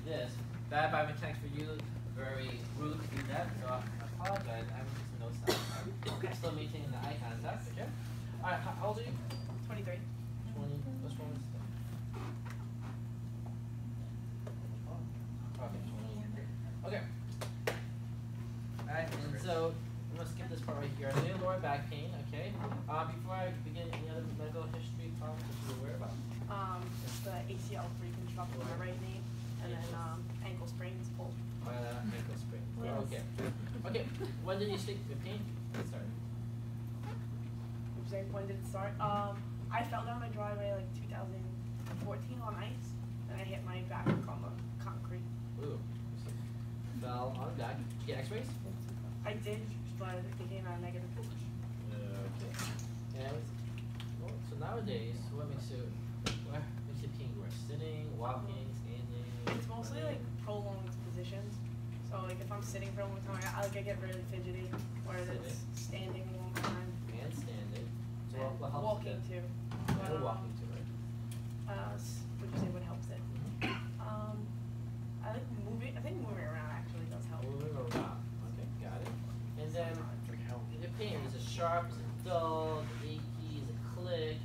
this. Bad biomechanics for you, very rude to do that, so I apologize. I'm just no stop. Okay. Still maintaining the eye contact, okay? Alright, how old are you? 23. 20, what's wrong with this? Okay, 20. Okay. Alright, and so I'm gonna skip this part right here. I know lower back pain, okay? Before I begin, any other medical history problems that you're aware about? It's the ACL reconstruction on my right knee, and then ankle sprains pulled. Ankle sprain. Yes. Okay. Okay. When did you stick the pain? Sorry. When did it start? I fell down my driveway like 2014 on ice, and I hit my back on the concrete. Ooh. Fell on the back. Did you get x-rays? I did, but it became a negative. Okay. And well, so nowadays, what makes you pain worse? Sitting, walking, standing? It's mostly like prolonged positions. So like if I'm sitting for a long time, I get really fidgety, or it's standing a long time. And standing. So And what helps walking it? too. And walking too, right? Would you say what helps it? I like moving. I think moving around actually does help. Moving around. Okay, got it. And then the pain, is it sharp, is it dull, is it achy, is it click,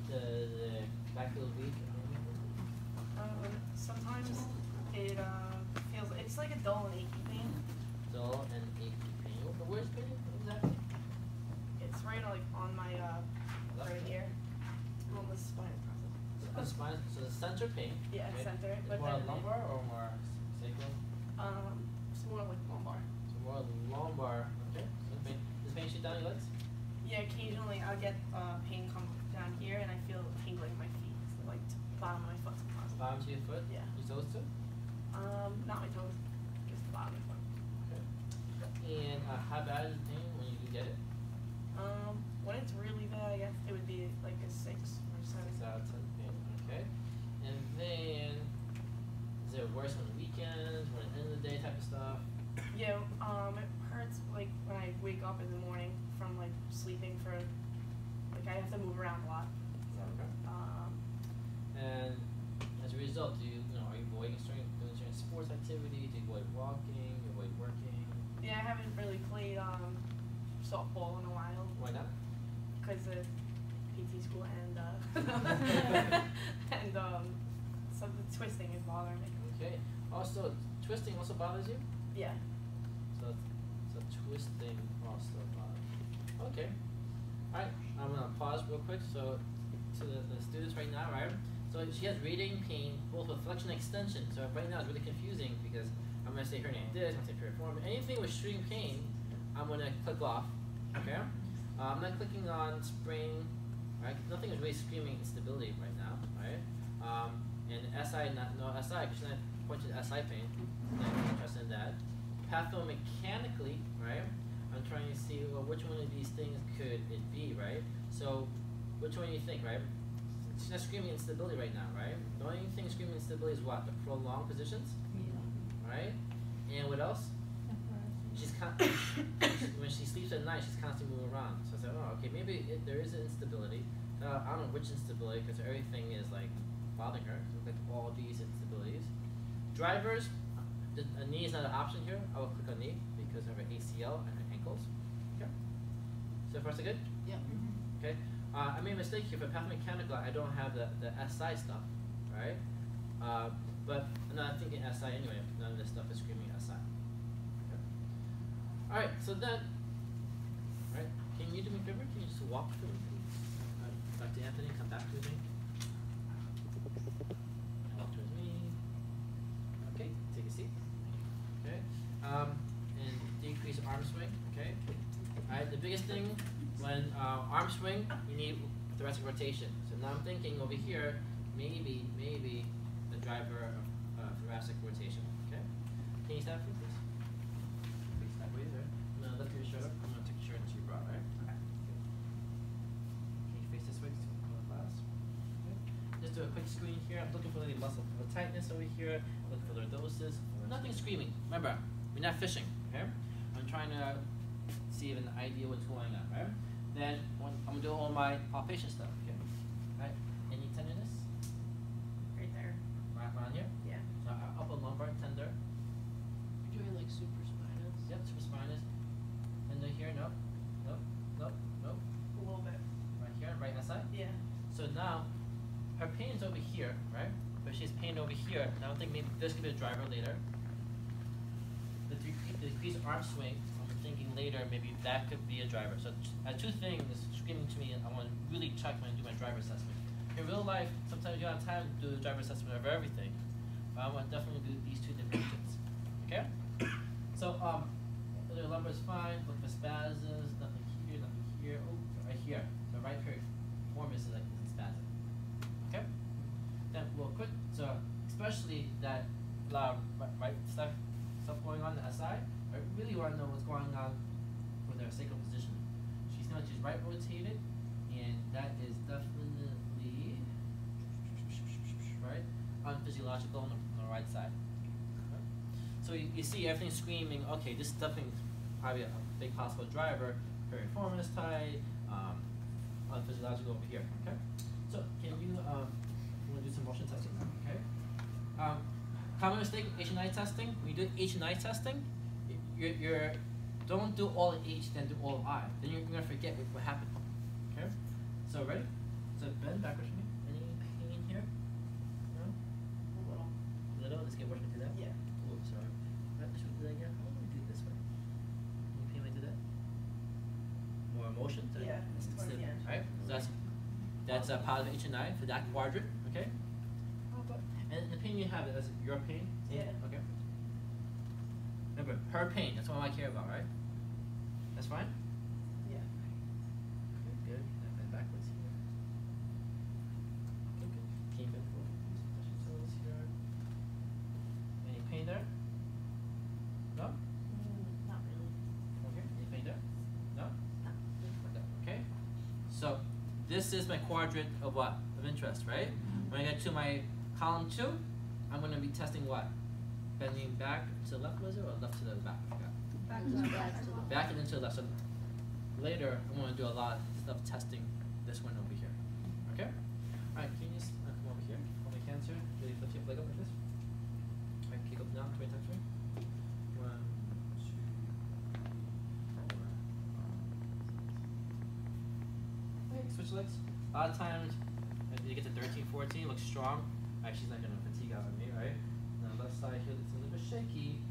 the back feels weak? Sometimes it feels, it's like a dull and achy pain. Dull and achy pain. The worst pain? What is that? It's right like on my right here, on the spine process. On the spine, so the center pain. Yeah, okay. center. Is But more then lumbar or more sacral? it's more like lumbar. So more lumbar. Okay. So pain. Does pain shoot down your legs? Yeah, occasionally I'll get pain come down here, and I feel tingling in my feet, so like bottom of my foot sometimes. Bottom to your foot? Yeah. Your toes too? Not my toes, just the bottom of my foot. Okay. And how bad is the pain when you do get it? When it's really bad, I guess it would be like a 6 or 7. 6 out of 10 pain. Okay. And then, is it worse on the weekends, or at the end of the day type of stuff? Yeah, it hurts like when I wake up in the morning from like sleeping for, like I have to move around a lot. So, Okay. And as a result, are you avoiding doing certain sports activity? Do you avoid walking? Do you avoid working? yeah, I haven't really played softball in a while Why not? because of PT school and and some the twisting is bothering me. Okay. Also, twisting also bothers you? Yeah. So twisting also bothers you. Okay. Alright, I'm going to pause real quick. So to the students right now, right? So she has radiating pain, both with flexion and extension. So right now it's really confusing because I'm going to say her name this, I'm going to say piriform. Anything with shooting pain, I'm going to click off. Okay? I'm not clicking on sprain, right? Nothing is really screaming instability right now, right? And SI, no SI, because she's not pointing to SI pain. I'm not interested in that. Pathomechanically, right? I'm trying to see, well, which one of these things could it be, right? So, which one do you think, right? She's not screaming instability right now, right? The only thing screaming instability is what? The prolonged positions? Yeah. Right? And what else? She's when she sleeps at night, she's constantly moving around. So I said, oh, okay, maybe there is an instability. I don't know which instability because everything is like bothering her. So like all these instabilities. Drivers, a knee is not an option here. I will click on knee because of her ACL and her ankles. Okay. So far so good? Yeah. Okay. I made a mistake here for pathomechanical. I don't have the SI stuff, right? But I'm not thinking SI anyway. None of this stuff is screaming SI. Okay. All right. So then, right? Can you do me a favor? Can you just walk through me, please? Dr. Anthony, come back to me. Walk towards me. Okay. Take a seat. Okay. And decrease arm swing. Okay. All right. The biggest thing when arm swing, you need thoracic rotation. So now I'm thinking over here, maybe the driver of thoracic rotation. Okay. Can you stand for me, please? Please stand, please. Right. I'm gonna lift your shirt up. I'm gonna take your shirt into your bra. Right. Okay. Good. Can you face this way to the class? Okay. Just do a quick screen here. I'm looking for any muscle tightness over here. Look for lordosis. Nothing screaming. Remember, we're not fishing. Okay. I'm trying to see an idea what's going on. Right. Then I'm gonna do all my palpation stuff. Okay. Right. Any tenderness? Right there. Right around here. Yeah. So upper lumbar point over here, and I don't think maybe this could be a driver later. The decreased arm swing, I'm thinking later maybe that could be a driver. So two things screaming to me, and I want to really check when I do my driver assessment. In real life, sometimes you don't have time to do the driver assessment of everything, but I want to definitely do these two dimensions. Okay? So, the lumbar is fine, look for spasms, nothing here, oh, right here. So right piriformis is like in spasm. Okay? Then real quick, so especially that right stuff going on that side, I really want to know what's going on with her sacral position. She's right rotated, and that is definitely right unphysiological on the right side. Okay. So you see everything screaming, okay, this is definitely probably a big possible driver, piriformis tight, unphysiological over here. Okay. So can you we'll do some motion testing now, okay? Common mistake H&I testing. When you do H&I testing, you're don't do all H, then do all I. Then you're gonna forget what happened. Okay? So ready? So bend backwards for me. Any pain here? No? A little. Little? Let's get worse to that? Yeah. Oh, sorry. Right, should we do that again? How do we do it this way? Any pain when I do that? More motion? Yeah, it's towards the end. Alright, so that's a part of H&I for that quadrant, okay? And the pain you have, is your pain? Yeah. Okay. Remember, her pain, that's what I care about, right? That's fine? Yeah. Okay, good. And backwards here. Okay, good. Can you bend forward? Touch your toes here. Any pain there? No? Not really. Okay. Any pain there? No? Okay. So, this is my quadrant of what? Of interest, right? When I get to my column 2, I'm going to be testing what? Bending back to the left, was it, or left to the back? Back to the back. Back and into the left. So later, I'm going to do a lot of stuff testing this one over here. Okay? Alright, can you just come over here? Hold my hands here. Really lift your leg up like this. Alright, kick up down 20 times for me. 1, 2, 4, 5. Okay, switch legs. A lot of times, if you get to 13, 14, looks strong. Actually, she's not going to fatigue out on me, right? Now, left side here, it's a little bit shaky.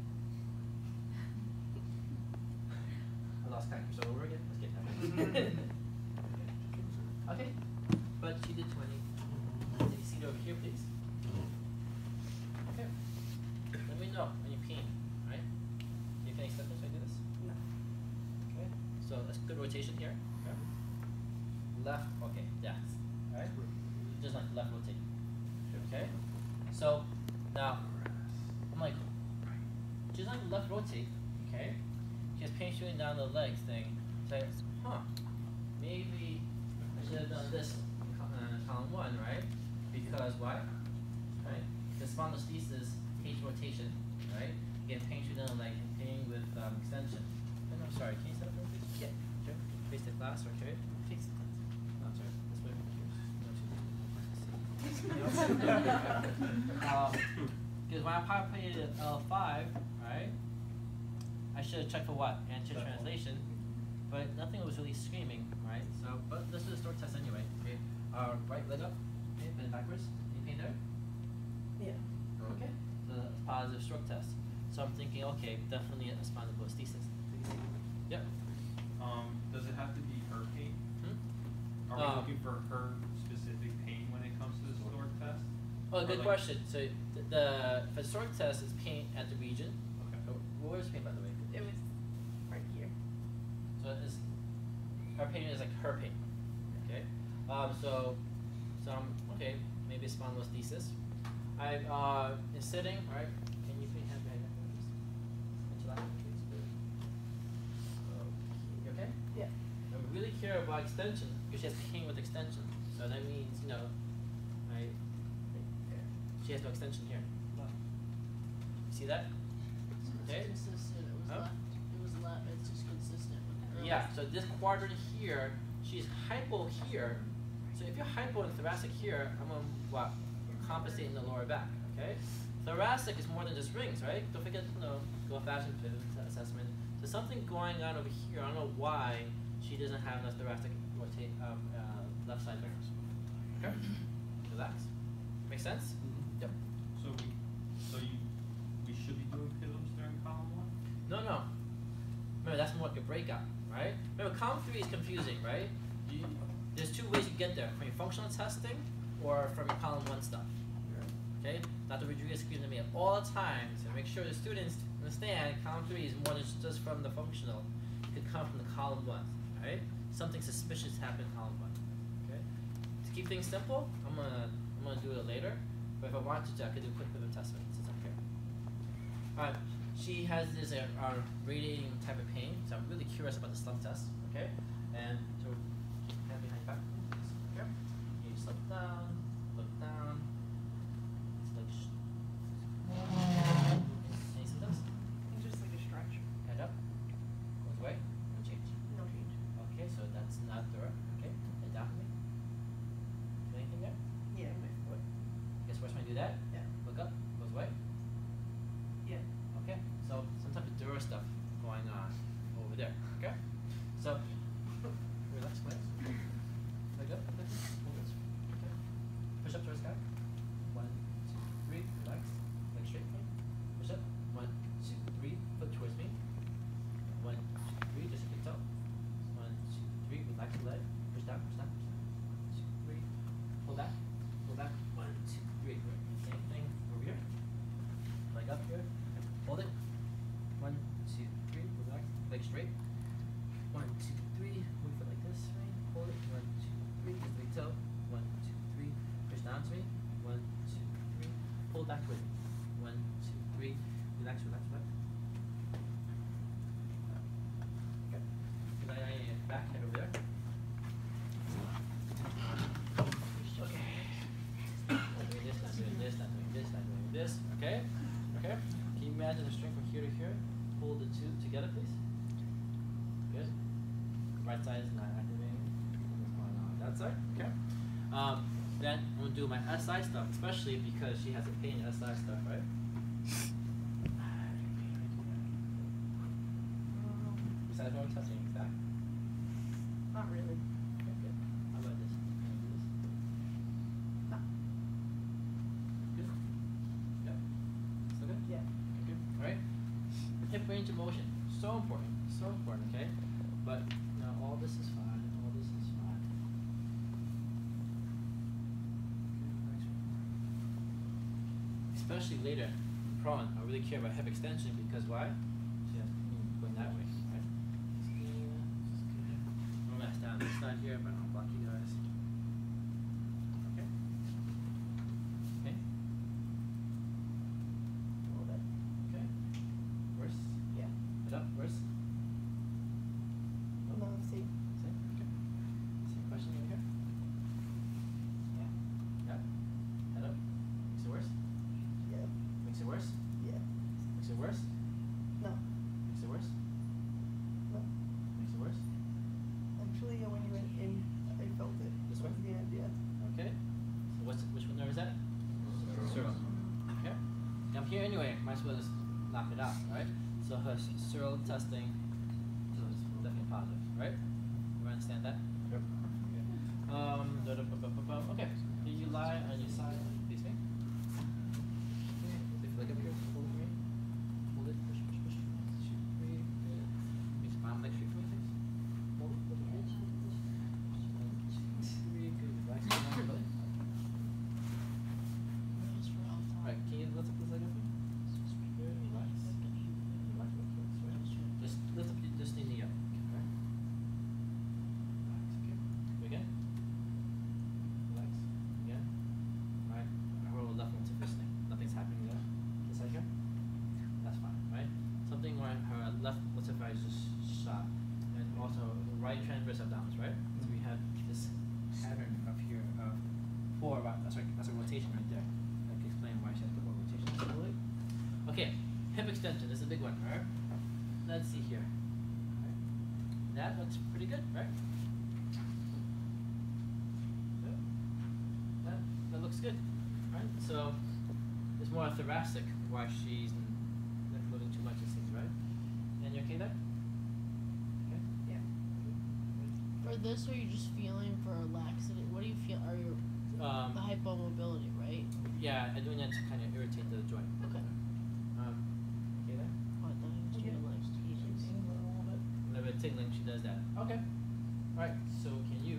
I lost count. So over again. Let's get that. Okay, but she did 20. Take a seat over here, please. Okay. Let me know when you're peeing, right? You can accept this when I do this? No. Okay. So that's good rotation here. Okay. Left. Okay. Yes. All right. Just like left rotate. Okay. So now I'm like, just like left rotate. Okay. She has pain shooting down the legs thing. So, maybe I should have done this in column 1, right? Because why? Right? The spondylolisthesis, H rotation, right? You get pain shooting down the leg and pain with extension. And I'm sorry, can you step over please? Yeah. Sure. Face the glass, okay? Face the glass. No, I'm sorry. This way. Because when I populated L5, right? I should have checked for what? Anterior translation, but nothing was really screaming, right? So, but let's do the stork test anyway. Okay, right leg up, okay, bend backwards. Any pain there? Yeah. Okay, so that's a positive stroke test. So I'm thinking, okay, definitely a spondylolisthesis. Yep. Does it have to be her pain? Hmm? Are we looking for her specific pain when it comes to the stork test? Oh, good like question. So for the stork test is pain at the region. Okay. Where's pain, by the way? It was right here. So it's, her pain is like her pain. Okay. So I'm okay. Maybe spondylolisthesis. I is sitting. All right. Can you put your hand behind your please? You okay? Yeah. I really care about extension because she has pain with extension. So that means right. She has no extension here. See that? Okay. Consistent. It was Huh? left. It was left. It's just consistent with the earlier. Yeah, so this quadrant here, she's hypo here. So if you're hypo and thoracic here, I'm going to compensate in the lower back, okay? Thoracic is more than just rings, right? Don't forget, go fashion pivot assessment. There's something going on over here. I don't know why she doesn't have enough thoracic rotate left side rings. Okay? Relax. Make sense? Yep. So breakout, right? Remember, column 3 is confusing, right? There's two ways you get there, from your functional testing or from your column 1 stuff. Okay? Dr. Rodriguez screams at me all the time to make sure the students understand column 3 is more than just from the functional. It could come from the column 1, right? Something suspicious happened in column 1. Okay? To keep things simple, I'm gonna do it later. But if I wanted to, I could do a quick bit of test since I'm here. Alright, she has this radiating type of pain, so I'm really curious about the slump test. Okay? And so hand behind your back. Okay? You just look down, It's like any symptoms? It's just like a stretch. Head up, goes away, no change. No change. Okay, so that's not there. Okay, head down for me. Feel anything there? Yeah, my foot. Guess worse when I do that? Yeah. Look up, goes away. Yeah. Okay, so some type of Dura stuff going on over there. Okay, so relax, relax. Leg up, leg up, hold this. Okay. Push up towards the sky. 1, 2, 3, relax. Leg straight for me. Push up. 1, 2, 3. Foot towards me. 1, 2, 3. Just a big toe. 1, 2, 3. Relax the leg. Push down, push down, push down. 1, 2, 3. Pull back. Pull back. 1, 2, 3. Same thing over here. Leg up here. Hold it. 1, 2, 3. Relax. Leg straight. 1, 2, 3. Move it like this. Right? Hold it. 1, 2, 3. Just a big toe. 1, 2, 3. Push down to me. 1, 2, 3. Pull back with me. 1, 2, 3. Relax, relax, relax. Okay. Back head over there. Okay. Not doing this, not doing this, not doing this, not doing this. Okay? Okay? Can you imagine the string from here to here? Pull the two together, please. Good. Right side is not activating. What's going on that side? Okay. Then I'm gonna do my SI stuff, especially because she has a pain in SI stuff, right? Besides what I'm testing, is that? Not really. Okay, good. How about this? Can I do this? No. Good. Yeah. Still good? Yeah. Okay. All right. Hip range of motion, so important, okay? But now all this is fine, all this is fine. Especially later, prone, I really care about hip extension because why? She has going that way, right? I'm gonna down this side here, but I'll block you guys. Okay. Okay. Hold that. Okay. Worse? Yeah. Head up, worse? No, see. Same? Okay. Same question over here? Yeah. Yeah? Head up? Makes it worse? Yeah. Makes it worse? Yeah. Makes it worse? No. Makes it worse? No. Makes it worse? Actually, when you went in, I felt it. This way? Yeah, yeah. Okay. So which nerve is that? Sural. Okay. I'm here anyway. Might as well just knock it out, right? So her sural testing is definitely positive, right? You understand that? Yep. Okay. Can you lie on your side? Face me. Okay. Lift your leg up here. Hold it for me. Hold it. Push, push, push. 1, 2, 3. Good. Make your palm leg straight for me, please. Hold it. Hold it. 1, 2, 3. Good. Relax your arm, belly. Alright, can you lift up this leg up here? Good. Relax. Relax. Just lift up just the knee up. Alright? Relax. Okay. Do it again. Relax. Again. Alright. Her left one's fisting. Nothing's happening there. This side here? That's fine, right? Something where her left latissimus is just shot. And also the right transverse abdominis, right? So we have this pattern up here of that's a rotation right there. I can explain why she has to put more rotation slowly. Okay, hip extension, this is a big one, alright? Let's see here. Alright. That looks pretty good, right? Yeah. That looks good. Right? So it's more thoracic why she's not moving too much, it seems, right? And you okay there? Okay? Yeah. For this, are you just feeling for laxity? What do you feel? Are you the hypomobility, right? Yeah, I'm doing that to kind of irritate the joint. Okay. Okay there? Oh, I thought you was doing like A little bit. signaling she does that. Okay. Alright, so can you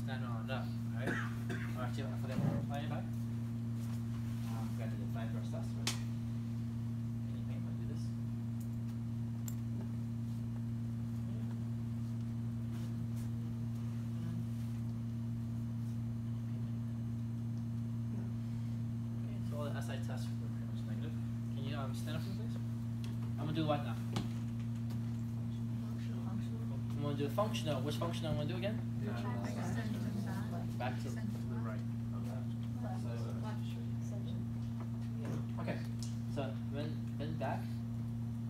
stand on up, alright? Actually, I forgot to apply it back. Forgot to apply for stuff. Any pain when I do this? Okay, so all the SI tests were pretty much negative. Can you stand up for me, please? I'm gonna do what now? I'm gonna do functional. Which functional I'm gonna do again? Back to the right. Okay. So bend back,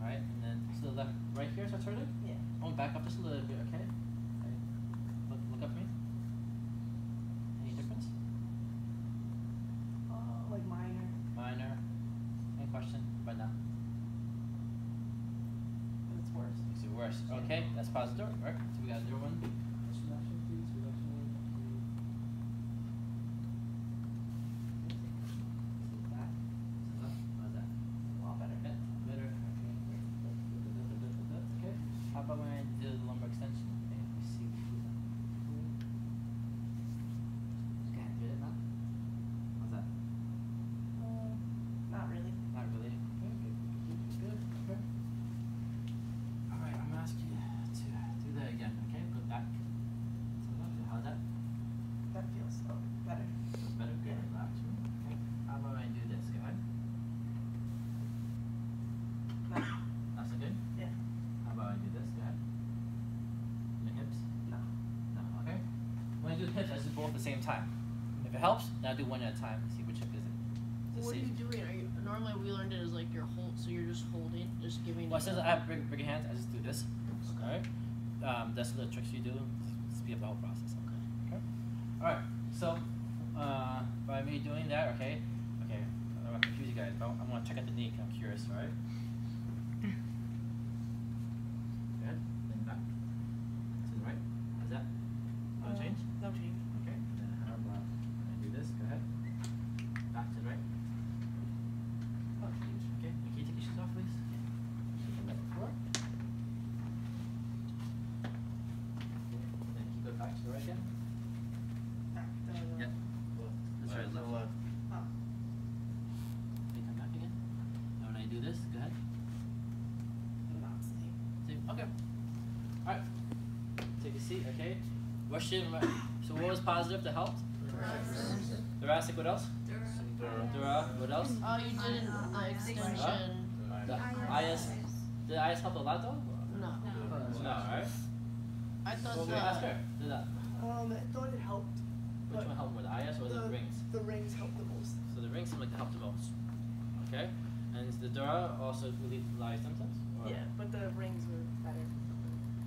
right, and then to the left, right here. So I turn it. Yeah. I'm gonna back up just a little bit, okay? Okay. Look up at me. Any difference? Like minor. Minor. Any question right now? It's worse. Makes it worse. Okay, that's positive. All right. So we got 0, 1. Reduction, please. Reduction. How's that? A lot better. Yeah, better. Okay. How about when I do the lumbar extension? Okay, let me see. Okay, get it now? How's that? Not really. Not really. Okay, good. Okay. Alright, I'm gonna ask you to do that again, okay? Go back. To the left. How's that? That feels better. Better? Good. Yeah. Relax. Okay. How about when I do this? Go ahead. No. Not so good? Yeah. How about I do this? Go ahead. The hips? No. No, okay. When I do hips, I do both at the same time. If it helps, then I do one at a time. See which hip is it. Is it What are safe? you doing? Are you normally we learned it as like your hold, so you're just holding, just giving. Well, since I have bigger hands, I just do this. Alright? That's the tricks you do to speed up the whole process. Okay? Alright, so by me doing that, okay, I don't want to confuse you guys, but I'm going to check out the knee 'cause I'm curious, alright? Good. Then back. To the right. How's that? No change? No change. Okay. Then how about when I do this? Go ahead. Back to the right. No change. Okay. Can you take your shoes off, please? From that before. Then keep it back to the right again. Back to the Yep. Let's try the left. Oh. Okay, come back again. Now when I do this, go ahead. Not same. Same. Okay. Alright. Take a seat, okay? Russian, so what was positive that helped? Thoracic, what else? Dura, what else? Oh, you did the extension. The IS, did the IS help a lot though? No. No, alright? I thought Well, ask the. her. Did that. I thought it helped. Which but one helped more, the IS or the rings? The rings helped the most. So the rings seem like they helped the most. Okay? And is the Dura also relieve symptoms? Or? Yeah, but the rings were better.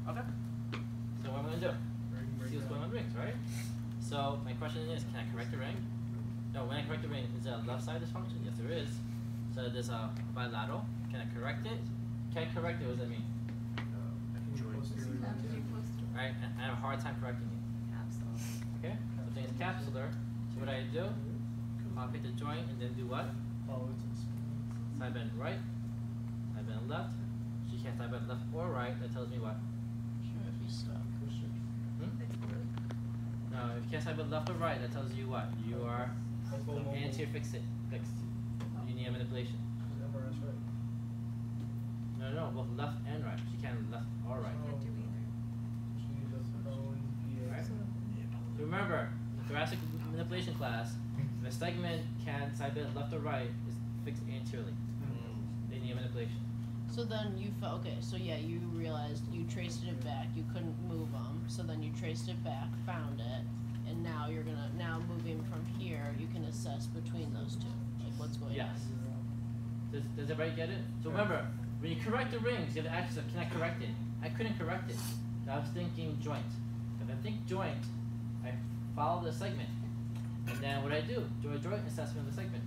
Okay. So what I'm gonna do? See what's going on with rings, right? So my question is, can I correct the ring? No, when I correct the ring, is there a left side dysfunction? Yes, there is. So there's a bilateral. Can I correct it? Can I correct it? What does that mean? Right? And I have a hard time correcting it. Okay? So the thing is capsular. So what I do, I'll pick the joint and then do what? Side bend right, side bend left. She can't side bend left or right. That tells me what? Sure, if you stop. No, if you can't side bend left or right, that tells you what? You are anterior fixed. You need a manipulation. No, both left and right. She can't left or right. Right? So remember, the thoracic manipulation class, if a segment can side bend left or right, is fixed anteriorly. They need a manipulation. So then you felt okay. So yeah, you realized you traced it back. You couldn't move them. So then you traced it back, found it, and now you're gonna moving from here. You can assess between those two, like what's going Yes. on. Does everybody get it? So remember, when you correct the rings, you have the access of, can I correct it? I couldn't correct it. I was thinking joint. If I think joint, I follow the segment. And then what I do, do a joint assessment of the segment.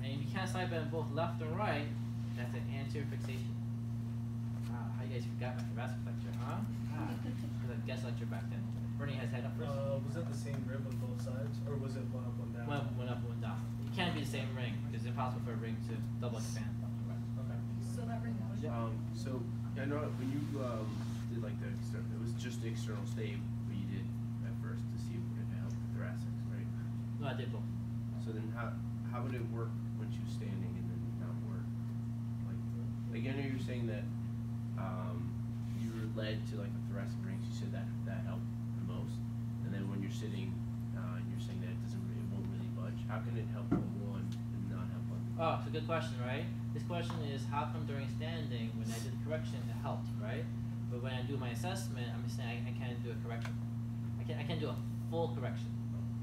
And if you can't side bend both left and right, that's an anterior fixation. Wow, how you guys forgot my thoracic lecture, huh? It was a guest lecture back then. Bernie has head up first. Was that the same rib on both sides, or was it one up, one down? One up, one down. It can't be the same ring, because it's impossible for a ring to double expand left and right. Okay. So that ring was. So I know when you did like the external, it was just the external state what you did at first to see if it helped the thoracics, right? No, I did both. So then how would it work when she was standing and then not work? Like I know you're saying that you were led to like the thoracic rings. You said that helped the most, and then when you're sitting, you're saying that it won't really budge. How can it help on one and not help on the other? Oh, it's a good question, right? This question is how come during standing when I did the correction it helped, right? But when I do my assessment, I'm saying I can't do a correction. I can't do a full correction.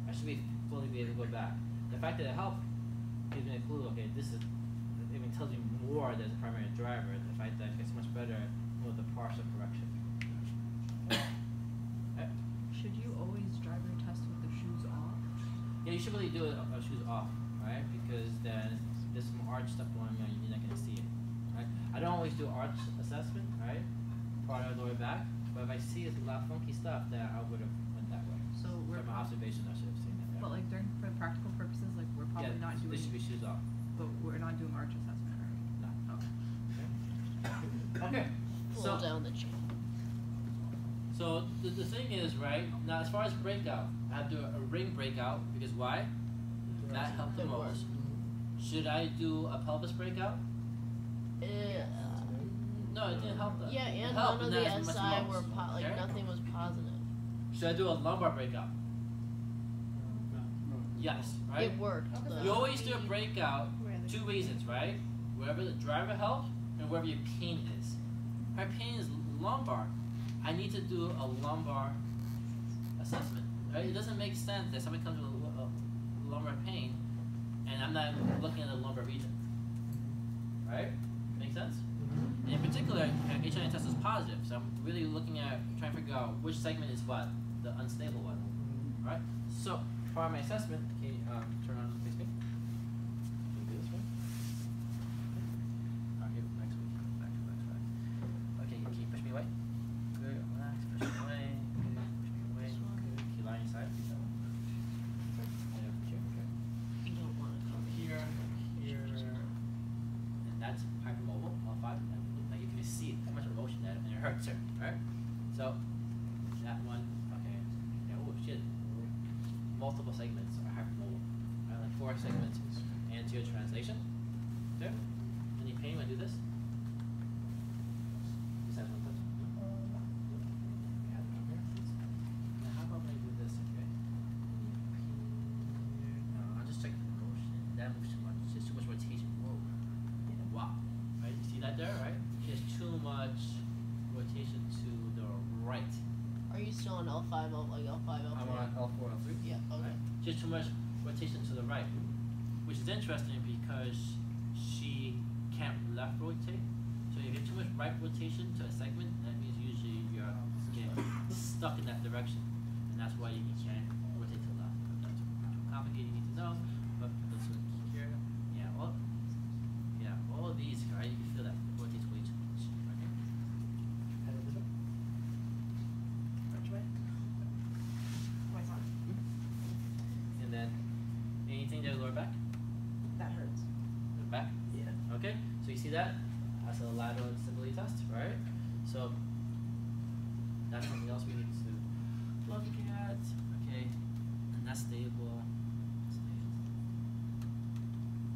I should fully be able to go back. The fact that it helped gives me a clue. Okay, this is even tells me more than the primary driver. The fact that it's much better with the partial correction. Should you always drive your test with the shoes off? Yeah, you should really do it shoes off, right? Because then there's some arch stuff going on, you're not going to see it, right? I don't always do arch assessment, right? Part of the lower back, but if I see a lot of funky stuff, then I would have went that way. So we're From my observation, I should have seen that. But like for practical purposes, like we're probably yeah, not doing. This should be shoes off. But we're not doing arch assessment, right? No. Okay. Okay. Pull down the chain. So the thing is, right, now as far as breakout, I have to do a ring breakout because why? That helped the most. Should I do a pelvis breakout? No, it didn't help that. Yeah, It and helped, none of but the not as much SI most. were Okay? nothing was positive. Should I do a lumbar breakout? Yes, right? It worked. Though. You always do a breakout, two reasons, right? Wherever the driver helps and wherever your pain is. Her pain is lumbar. I need to do a lumbar assessment. Right? It doesn't make sense that somebody comes with a lumbar pain and I'm not looking at the lumbar region. Right? Make sense? And in particular, HIN test is positive, so I'm really looking at trying to figure out which segment is what, the unstable one. Right? So, for my assessment, can you turn on face me? Can you do this one? Alright, here, next week. Back. Okay, can you push me away? Good, relax, push me away. Good, push me away. Good. Can you lie on your side? Please. Okay. You don't want to come Here, and that's hypermobile, all five. Like you can just see how much emotion that and it hurts her, right? So that one, okay. Yeah, oh shit. Multiple segments are hypermobile. Right? Like 4 segments. Anterior translation. There. Any pain when I do this? Besides one touch? Now how about when I do this, okay? No, I'll just check the motion. That moves too much. It's just too much rotation. Whoa. Wow. Right? You see that there, right? There's too much rotation to the right. Are you still on L5, like L5, L3? I'm on L4, L3. Yeah, okay. Right? Just too much rotation to the right. Which is interesting because she can't left rotate. So if you have too much right rotation to a segment, that means usually you're getting stuck in that direction. And that's why you can't rotate to the left. That's too complicated, you need to know. But let's look here. Yeah, all of these, right? You can feel that it rotates way too much. Okay? Head over this way. Which way? My son. And then anything to the lower back? That hurts. The back? Yeah. Okay, so you see that? That's a lateral instability test, right? So that's something else we need to look at. Okay, and that's stable.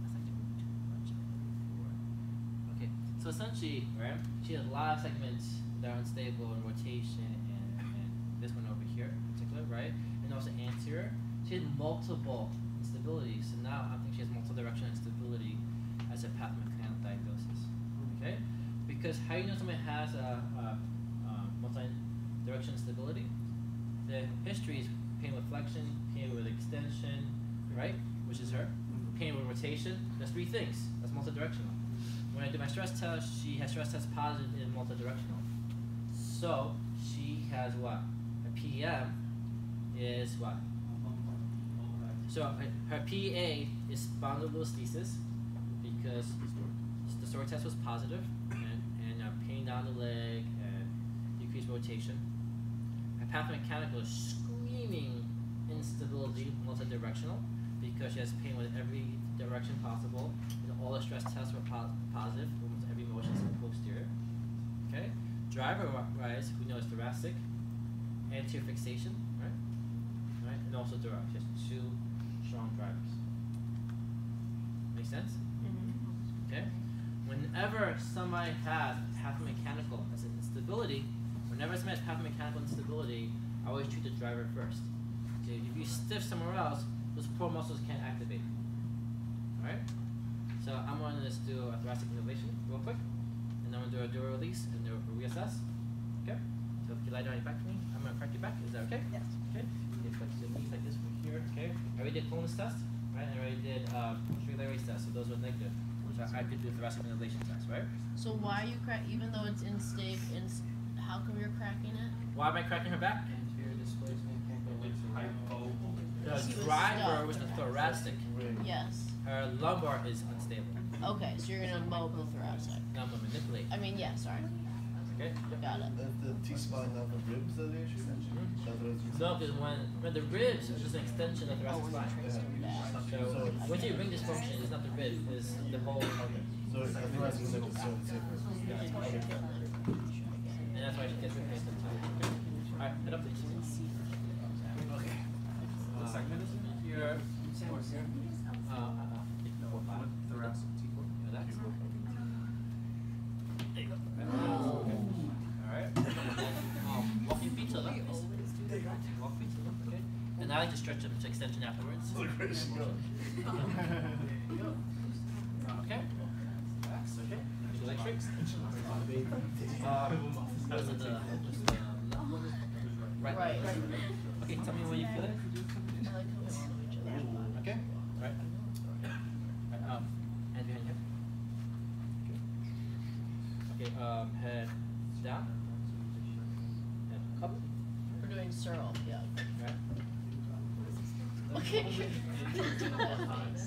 That's actually too much before. Okay, so essentially, right? She has a lot of segments that are unstable in rotation, and this one over here in particular, right? And also anterior. She has multiple instabilities, so now I think she has multi-directional instability as a pathomechanical diagnosis. Okay, because how you know somebody has a multi-directional instability? The history is pain with flexion, pain with extension, right? Which is her. Pain with rotation. That's 3 things. That's multi-directional. When I do my stress test, she has stress test positive in multi-directional. So she has what? A PEM is what? So her PA is spondylolisthesis because the story test was positive and pain down the leg and decreased rotation. Her pathomechanical is screaming instability, multi-directional, because she has pain with every direction possible. And all the stress tests were positive, almost every motion is posterior. Okay. driver wise, we know it's thoracic, anterior fixation, right? Right, and also dura. Just two strong drivers. Make sense? Mm-hmm. Okay. Whenever somebody has pathomechanical instability, I always treat the driver first. Okay, if you stiff somewhere else, those poor muscles can't activate. Alright? So I'm going to just do a thoracic innovation real quick, and then I'm going to do a dural release and do a reassess. Okay? So if you lie down on your back for me, I'm going to crack your back. Is that okay? Yes. Okay. You flex your knees like this from here. Okay. I already did coldness test, right? And I already did shoulder raise test, so those were negative. So I could do a thoracic innovation test, right? So why are you even though it's how come you're cracking it? Why am I cracking her back? Anterior displacement, hypo. The She was driver stuck. was the thoracic. Yes. Her lumbar is unstable. Okay, so you're gonna mob the thoracic. Now I'm going to manipulate. I mean, yeah, sorry. Okay? Got it. Is the T-spine not the ribs that the issue? No, because when the ribs are just an extension of the Oh, thoracic when you spine. trace them back. So when you ring dysfunction, it's not the rib, it's the whole. So I think that's the same thing. And that's why she gets replaced in time. Alright, head up please. Okay. Segment is it? Here. Thoracic T4. Relax. There you go. Alright. Walk your feet to the left. Walk feet to the left, okay? And I like to stretch them to extension afterwards. Okay. Relax, okay? Do you leg straight? Was it the left one? Right. Okay, tell me where you feel it. I like how we follow each other. Okay? Alright. Hand behind your head. Okay, head down. Head up. We're doing Searle, yeah. Right. Okay.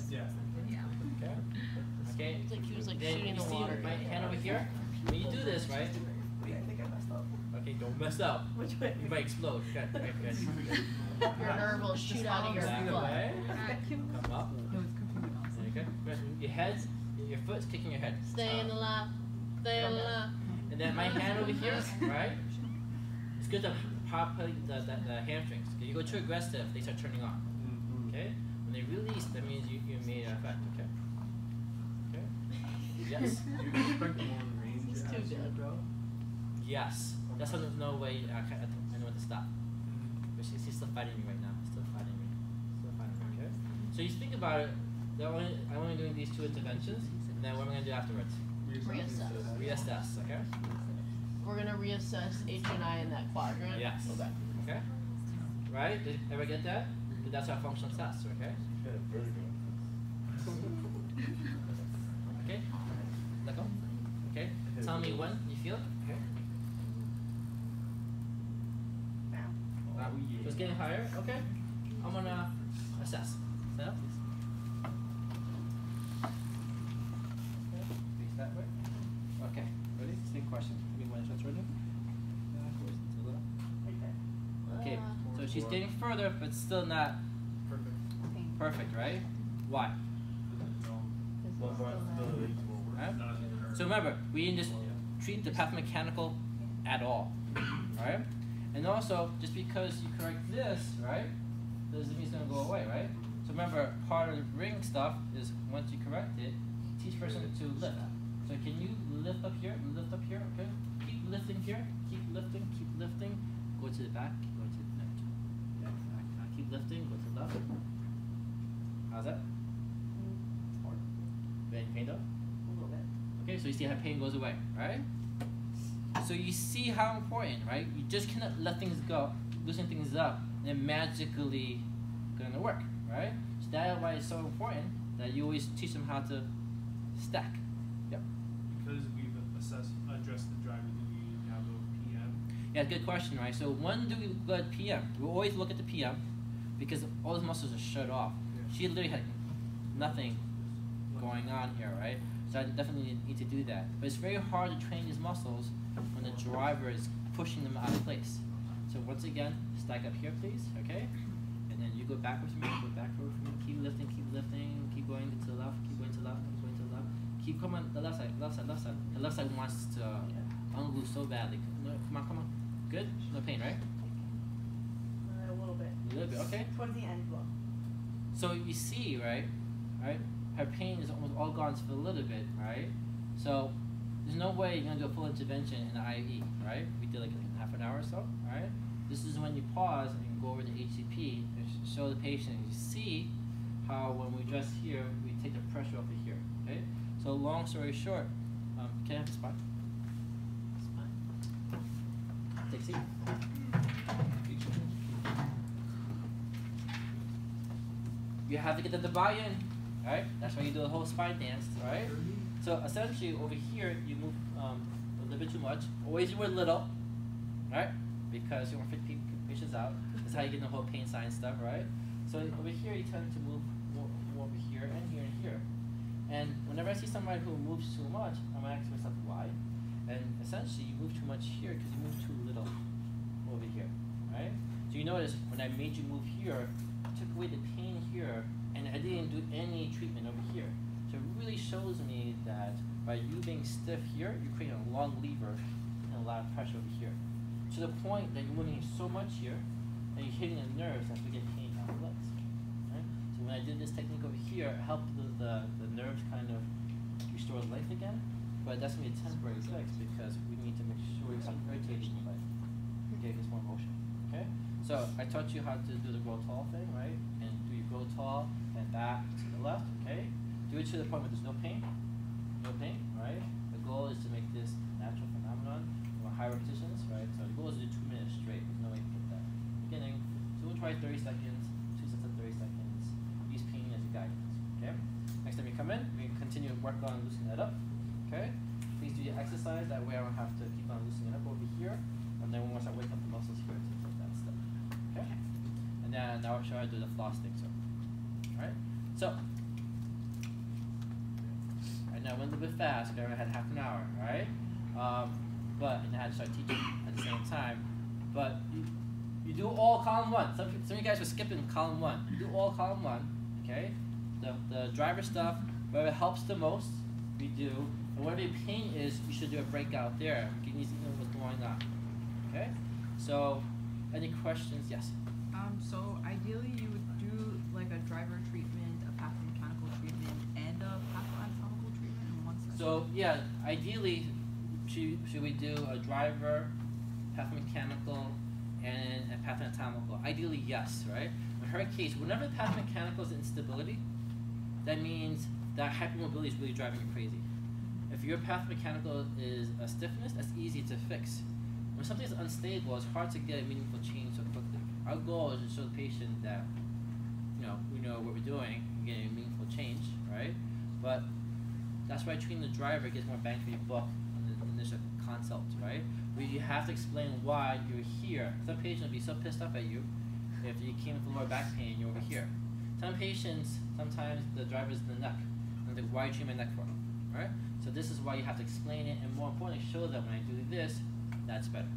Yeah. Okay. Okay. It's like he was like Then shooting you the see water. my hand over here? When you do this, right? Wait, I think I messed up. Okay, don't mess up. Which way? You might explode. Good, good. Your nerve will shoot out of your Back foot. away. Come up. No, it's completely There you go. Press your head, your foot's kicking your head. Stay in the lap. Stay in the lap. And then my hand over here, right? It's good to pop the hamstrings. If you go too aggressive, they start turning on. Okay? When they release, that means you made an effect. Okay? Okay? Yes. Do you expect more range He's too as you good. grow? Yes. That's when there's no way I know when to stop. But she's still fighting me right now. Still fighting me. Still fighting me. Okay? So you think about it. I'm only doing these two interventions. And then what am I going to do afterwards? Reassess. Reassess. Okay? We're gonna reassess H and I in that quadrant. Yes. Okay. Okay? Right? Did you ever get that? That's our functional test. Okay? Okay? Let go. Okay? Tell me when you feel it. Okay? Now. So it's getting higher. Okay? I'm gonna assess. Stand up, please. Okay. Face that way. Okay. Ready? Same question. Give me one shot right Okay. So she's getting further, but still not perfect, right? Why? Right? So remember, we didn't just treat the pathomechanical at all, right? And also, just because you correct this, right, doesn't mean it's gonna go away, right? So remember, part of the ring stuff is once you correct it, teach person to lift. So can you lift up here, okay? Keep lifting here, keep lifting, go to the back, go to the left. Yeah, keep lifting, go to the left. How's that? Any pain though? A little bit. Okay, so you see how pain goes away, right? So you see how important, right? You just cannot let things go, loosen things up, and then magically gonna work, right? So that's why it's so important that you always teach them how to stack. Yep. Because we've addressed the driver, do we have a PM? Yeah, good question, right? So when do we go at PM? We always look at the PM because all those muscles are shut off. Yeah. She literally had nothing going on here, right? So I definitely need to do that. But it's very hard to train these muscles when the driver is pushing them out of place. So once again, stack up here, please, okay? And then you go backwards from me, go backward from me, keep lifting, keep going to the left, keep going to the left, keep going to the left. Keep coming the left side. The left side wants to Unglue so badly. No, come on. Good? No pain, right? A little bit. A little bit, okay. Towards the end, well. So you see, right? Her pain is almost all gone for a little bit, right? So there's no way you're gonna do a full intervention in the IE, right? We did like half an hour or so, right? This is when you pause and you go over the HCP and show the patient. You see how when we dress here, we take the pressure off of here, okay? So long story short, can I have the spot? Take a seat. You have to get the buy-in, right? That's why you do the whole spine dance, right? So essentially over here, you move a little bit too much. Always do a little, right? Because you want to freak patients out. That's how you get the whole pain sign stuff, right? So over here, you tend to move more over here and here and here. And whenever I see somebody who moves too much, I'm gonna ask myself why. And essentially, you move too much here because you move too little over here, right? So you notice when I made you move here, I took away the pain here, and I didn't do any treatment over here. So it really shows me that by you being stiff here, you're creating a long lever and a lot of pressure over here. To the point that you're moving so much here, and you're hitting the nerves that we get pain down the legs. Right? So when I did this technique over here, it helped the nerves kind of restore length again. But that's going to be a temporary fix because we need to make sure it's not irritating the leg. Okay, it's more motion. Okay? So I taught you how to do the grow tall thing, right? And do your grow tall and back to the left, okay? Do it to the point where there's no pain. No pain, right? The goal is to make this natural phenomenon or high repetitions, right? So the goal is to do 2 minutes straight. There's no way to get that. Beginning, so we'll try 30 seconds, 2 sets of 30 seconds. Use pain as a guidance, okay? Next time you come in, we continue to work on loosening that up. Okay? Please do your exercise, that way I don't have to keep on loosening it up over here. And then once I wake up the muscles here to take that step. Okay? And then now I'll show you how to do the floss thing. So, alright? So, I know I went a little bit fast, okay? I had half an hour, right? And I had to start teaching at the same time. But you do all column 1. Some of you guys were skipping column 1. You do all column 1, okay? The driver stuff, wherever it helps the most, we do. And whatever your pain is, you should do a breakout there. You need to know what's going on. Okay? So, any questions? Yes? So ideally you would do like a driver treatment, a pathomechanical treatment, and a pathoanatomical treatment in one session? So, yeah, ideally, should we do a driver, pathomechanical, and a pathoanatomical? Ideally, yes, right? In her case, whenever pathomechanical is instability, that means that hypermobility is really driving you crazy. If your pathomechanical is a stiffness, that's easy to fix. When something's unstable, it's hard to get a meaningful change so quickly. Our goal is to show the patient that, we know what we're doing and getting a meaningful change, right? But that's why treating the driver gets more bang for your buck on the initial consult, right? Where you have to explain why you're here. Some patient will be so pissed off at you if you came with lower back pain and you're over here. Some patients, sometimes the driver's in the neck. And they're like, why are you treating my neck for? Right? So this is why you have to explain it, and more importantly, show them when I do this, that's better.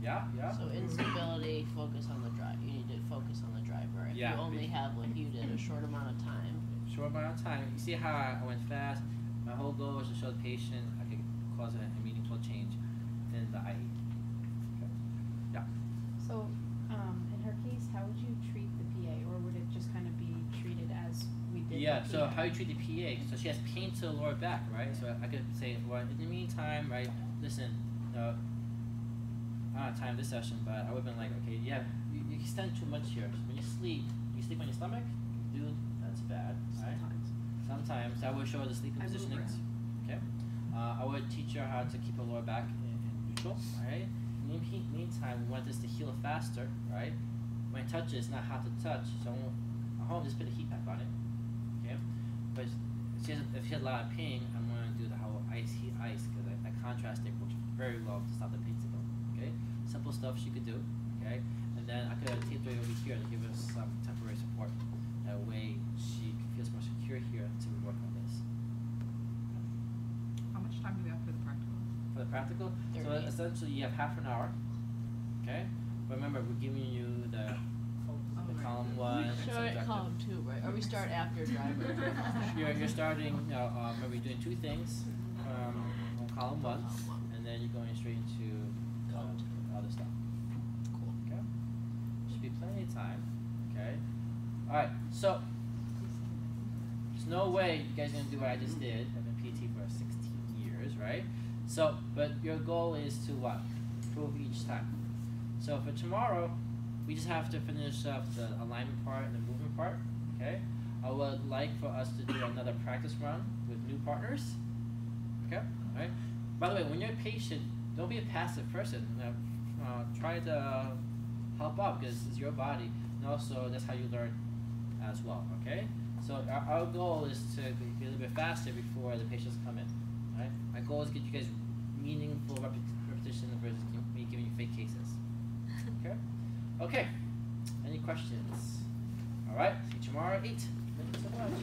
Yeah? Yeah? So instability, focus on the driver. You need to focus on the driver. If Yeah, you only have, like you did, a short amount of time. Short amount of time. You see how I went fast? My whole goal is to show the patient I can cause a meaningful change in the IE. Okay. Yeah. So, in her case, how would you treat the PA, or would it just kind of be treated as we did? Yeah, the so PA? how you treat the PA? So she has pain to the lower back, right? So I could say, well, in the meantime, right, listen, I don't have time this session, but I would have been like, okay, yeah, you extend too much here. So when you sleep on your stomach? Dude, that's bad, right? Sometimes. I would show her the sleeping positionings. Okay. I would teach her how to keep her lower back in neutral, alright? In the meantime, we want this to heal faster, right? When I touch it, it's not hot to touch, so at home, just put a heat pack on it, okay? But if she has a lot of pain, I'm going to do the whole heat ice, because that contrast thing works very well to stop the pain signal, okay? Simple stuff she could do, okay? And then I could tape her over here to give her some temporary support. That way she feels more secure here to work on this. How much time do we have for the practical? For the practical, so 30. essentially you have half an hour, okay? But remember, we're giving you the column 1. We start at column 2, right? Or we start after driver. You're starting, remember you're doing 2 things on column one, Column one. and then you're going straight into Column two. other stuff. Cool. Okay. Should be plenty of time. Okay. All right. So there's no way you guys are gonna do what I just did. I've been PT for 16 years, right? So, but your goal is to what? Improve each time. So for tomorrow, we just have to finish up the alignment part and the movement part. Okay. I would like for us to do another practice run with new partners. Okay. All right. By the way, when you're a patient, don't be a passive person. Try to help out because it's your body, and also that's how you learn as well. Okay. So our goal is to be a little bit faster before the patients come in. All right. My goal is to get you guys meaningful repetition versus me giving you fake cases. Okay. Okay. Any questions? All right. See you tomorrow at 8. Thank you so much.